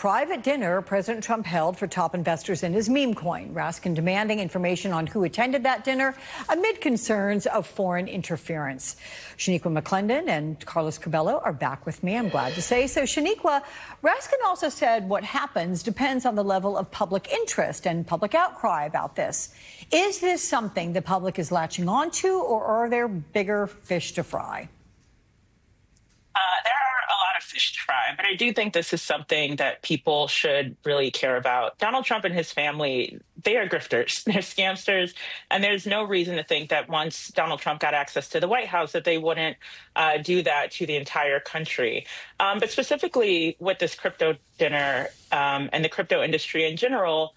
Private dinner President Trump held for top investors in his meme coin. Raskin demanding information on who attended that dinner amid concerns of foreign interference. Shaniqua McClendon and Carlos Cabello are back with me, I'm glad to say. So, Shaniqua, Raskin also said what happens depends on the level of public interest and public outcry about this. Is this something the public is latching onto, or are there bigger fish to fry? There are a lot of fish to fry, but I do think this is something that people should really care about. Donald Trump and his family, they are grifters, they're scamsters, and there's no reason to think that once Donald Trump got access to the White House that they wouldn't do that to the entire country. But specifically with this crypto dinner and the crypto industry in general,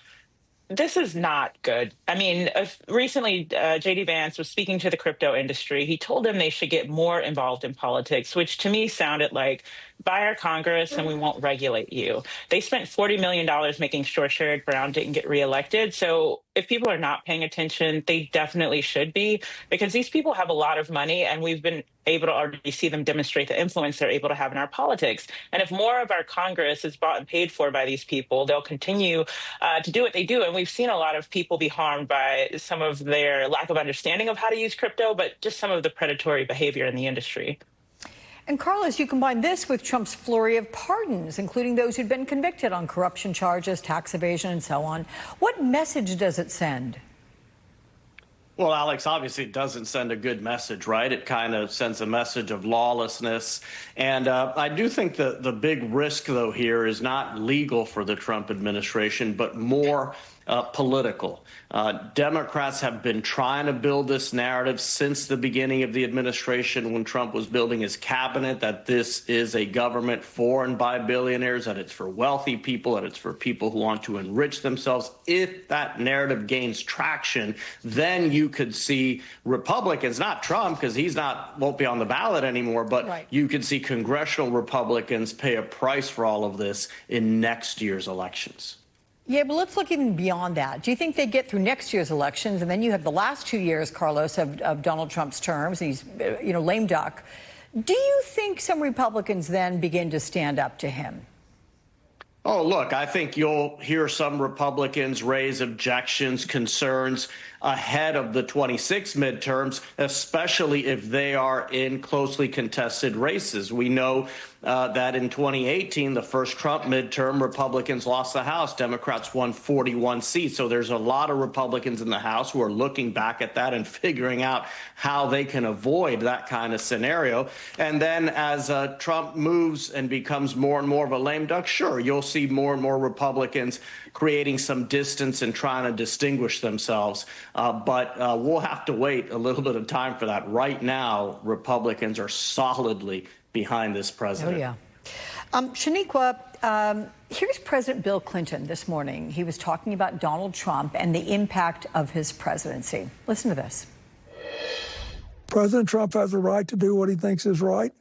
this is not good. I mean, recently, J.D. Vance was speaking to the crypto industry. He told them they should get more involved in politics, which to me sounded like, buy our Congress and we won't regulate you. They spent $40 million making sure Sherrod Brown didn't get reelected. So if people are not paying attention, they definitely should be, because these people have a lot of money and we've been able to already see them demonstrate the influence they're able to have in our politics. And if more of our Congress is bought and paid for by these people, they'll continue to do what they do. And we've seen a lot of people be harmed by some of their lack of understanding of how to use crypto, but just some of the predatory behavior in the industry. And Carlos, you combine this with Trump's flurry of pardons, including those who'd been convicted on corruption charges, tax evasion, and so on. What message does it send? Well, Alex, obviously it doesn't send a good message, right? It kind of sends a message of lawlessness. And I do think the big risk, though, here is not legal for the Trump administration, but more political. Democrats have been trying to build this narrative since the beginning of the administration when Trump was building his cabinet, that this is a government for and by billionaires, that it's for wealthy people, that it's for people who want to enrich themselves. If that narrative gains traction, then you could see Republicans, not Trump, because won't be on the ballot anymore, but right. You could see congressional Republicans pay a price for all of this in next year's elections. Yeah, but let's look even beyond that. Do you think they get through next year's elections, and then you have the last 2 years, Carlos, of Donald Trump's terms, and he's, lame duck. Do you think some Republicans then begin to stand up to him? Oh, look, I think you'll hear some Republicans raise objections, concerns ahead of the 26 midterms, especially if they are in closely contested races. We know that in 2018, the first Trump midterm, Republicans lost the House. Democrats won 41 seats. So there's a lot of Republicans in the House who are looking back at that and figuring out how they can avoid that kind of scenario. And then as Trump moves and becomes more and more of a lame duck, sure, you'll see more and more Republicans creating some distance and trying to distinguish themselves. But we'll have to wait a little bit of time for that. Right now, Republicans are solidly behind this president. Oh, yeah. Shaniqua, here's President Bill Clinton this morning. He was talking about Donald Trump and the impact of his presidency. Listen to this. President Trump has a right to do what he thinks is right.